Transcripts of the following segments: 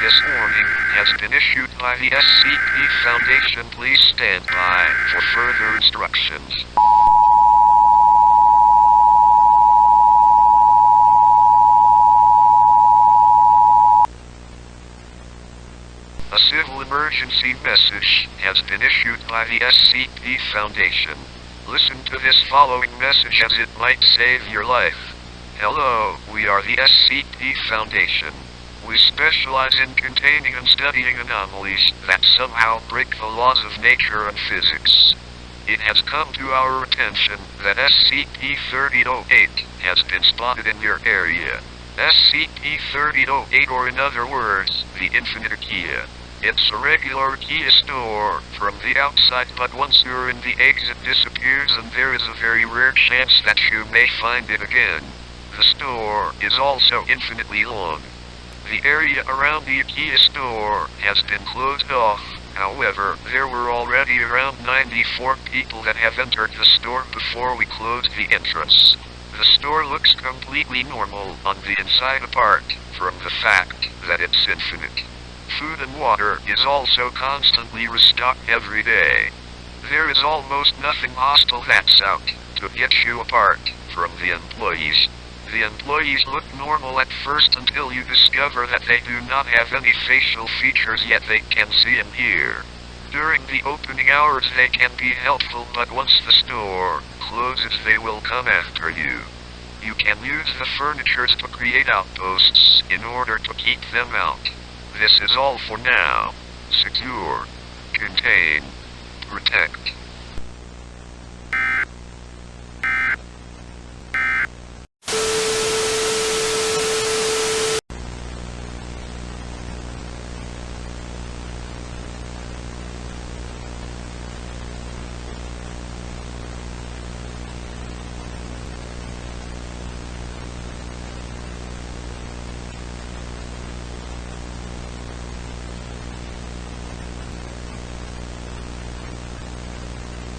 This warning has been issued by the SCP Foundation. Please stand by for further instructions. A civil emergency message has been issued by the SCP Foundation. Listen to this following message as it might save your life. Hello, we are the SCP Foundation. We specialize in containing and studying anomalies that somehow break the laws of nature and physics. It has come to our attention that SCP-3008 has been spotted in your area. SCP-3008, or in other words, the Infinite Ikea. It's a regular Ikea store from the outside, but once you're in, the exit disappears and there is a very rare chance that you may find it again. The store is also infinitely long. The area around the Ikea store has been closed off. However, there were already around 94 people that have entered the store before we closed the entrance. The store looks completely normal on the inside apart from the fact that it's infinite. Food and water is also constantly restocked every day. There is almost nothing hostile that's out to get you apart from the employees. The employees look normal at first until you discover that they do not have any facial features, yet they can see and hear. During the opening hours they can be helpful, but once the store closes they will come after you. You can use the furnitures to create outposts in order to keep them out. This is all for now. Secure, contain, protect.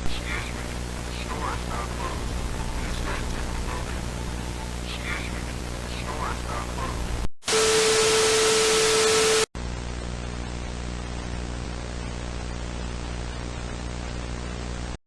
Excuse me, the store is not closed.